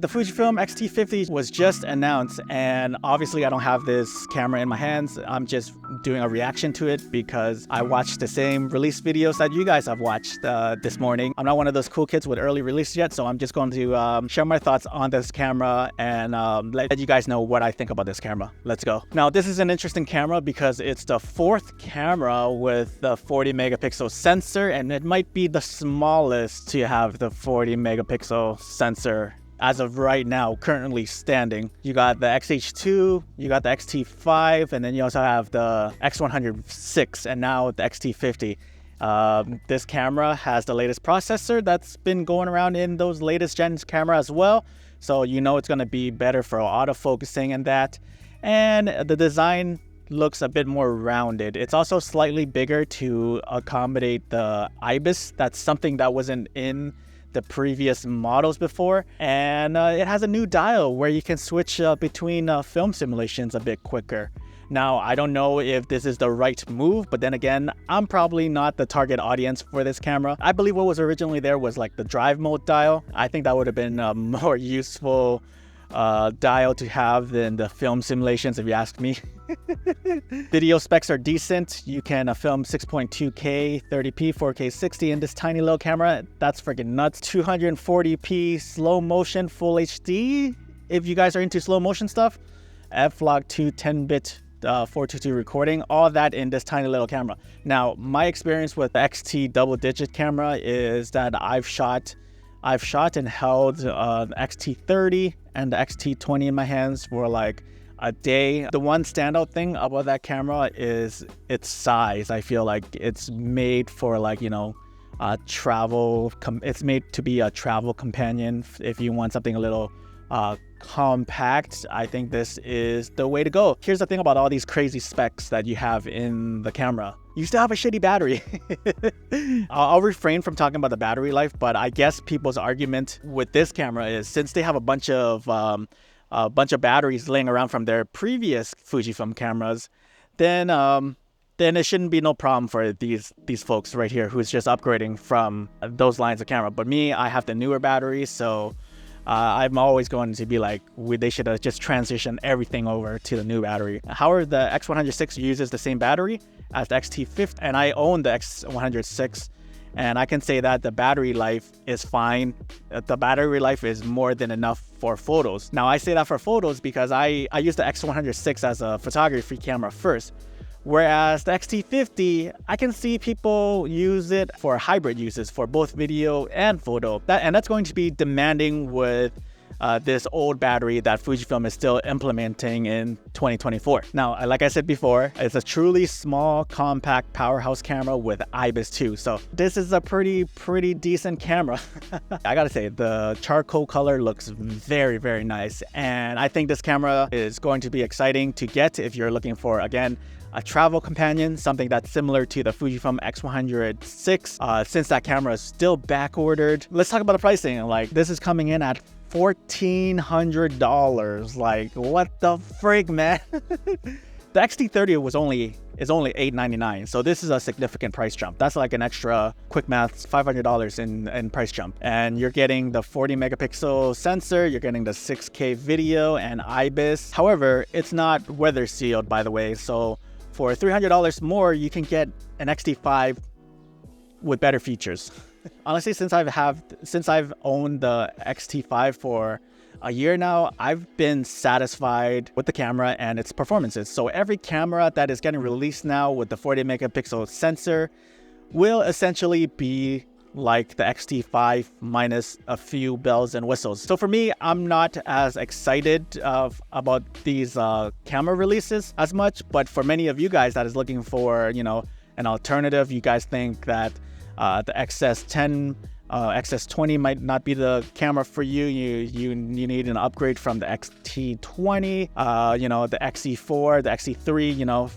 The Fujifilm XT50 was just announced, and obviously I don't have this camera in my hands. I'm just doing a reaction to it because I watched the same release videos that you guys have watched this morning. I'm not one of those cool kids with early release yet, so I'm just going to share my thoughts on this camera and let you guys know what I think about this camera. Let's go. Now, this is an interesting camera because it's the fourth camera with the 40 megapixel sensor, and it might be the smallest to have the 40 megapixel sensor as of right now, currently standing. You got the XH2, you got the XT5, and then you also have the X106 and now the XT50. This camera has the latest processor that's been going around in those latest gen camera as well. So you know it's gonna be better for autofocusing and that. And the design looks a bit more rounded. It's also slightly bigger to accommodate the IBIS. That's something that wasn't in the previous models before, and it has a new dial where you can switch between film simulations a bit quicker. Now, I don't know if this is the right move, but then again, I'm probably not the target audience for this camera. I believe what was originally there was like the drive mode dial. I think that would have been a more useful dial to have than the film simulations, if you ask me. Video specs are decent. You can film 6.2K 30p 4K 60 in this tiny little camera. That's freaking nuts. 240p slow motion full HD if you guys are into slow motion stuff. F-Log2 10-bit 422 recording, all that in this tiny little camera. Now, my experience with the XT double-digit camera is that I've shot and held XT30 and the XT20 in my hands for like a day. The one standout thing about that camera is its size. I feel like it's made for like, you know, travel. It's made to be a travel companion. If you want something a little compact, I think this is the way to go. Here's the thing about all these crazy specs that you have in the camera. You still have a shitty battery. I'll refrain from talking about the battery life, but I guess people's argument with this camera is since they have a bunch of batteries laying around from their previous Fujifilm cameras, then it shouldn't be no problem for these folks right here who's just upgrading from those lines of camera. But me, I have the newer batteries, so I'm always going to be like, they should have just transitioned everything over to the new battery. However, the X106 uses the same battery as the XT50, and I own the X106, and I can say that the battery life is fine. The battery life is more than enough for photos. Now, I say that for photos because I use the X106 as a photography camera first. Whereas the XT50, I can see people use it for hybrid uses for both video and photo. That's going to be demanding with this old battery that Fujifilm is still implementing in 2024. Now, like I said before, it's a truly small, compact powerhouse camera with IBIS 2. So this is a pretty decent camera. I gotta say, the charcoal color looks very, very nice. And I think this camera is going to be exciting to get if you're looking for, again, a travel companion, something that's similar to the Fujifilm X106, since that camera is still back ordered. Let's talk about the pricing. Like, this is coming in at $1,400. Like, what the frig, man? The XT30 is only $899, so this is a significant price jump. That's like an extra, quick math, $500 in price jump. And you're getting the 40 megapixel sensor, you're getting the 6K video and IBIS. However, it's not weather sealed, by the way, so for $300 more, you can get an XT5 with better features. Honestly, since I've owned the XT5 for a year now, I've been satisfied with the camera and its performances. So every camera that is getting released now with the 40 megapixel sensor will essentially be like the XT5 minus a few bells and whistles. So for me, I'm not as excited about these camera releases as much, but for many of you guys that is looking for, you know, an alternative, you guys think that the XS10, XS20 might not be the camera for you. You need an upgrade from the XT20, you know, the XE4, the XE3, you know.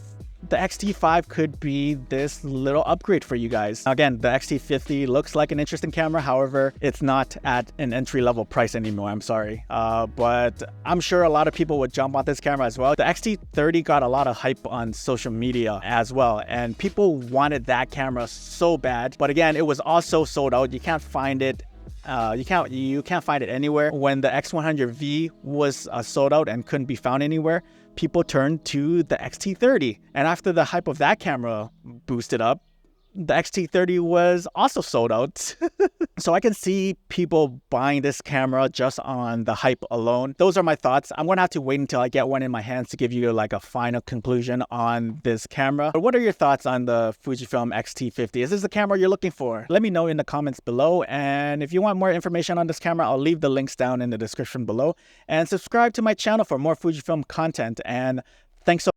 The XT5 could be this little upgrade for you guys. Again, the XT50 looks like an interesting camera. However, it's not at an entry-level price anymore. I'm sorry. But I'm sure a lot of people would jump on this camera as well. The XT30 got a lot of hype on social media as well, and people wanted that camera so bad. But again, it was also sold out. You can't find it You can't find it anywhere. When the X100V was sold out and couldn't be found anywhere, people turned to the XT30. And after the hype of that camera boosted up, the XT30 was also sold out. So I can see people buying this camera just on the hype alone. Those are my thoughts. I'm gonna have to wait until I get one in my hands to give you like a final conclusion on this camera. But what are your thoughts on the Fujifilm XT50? Is this the camera you're looking for? Let me know in the comments below. And if you want more information on this camera, I'll leave the links down in the description below. And subscribe to my channel for more Fujifilm content. And thanks so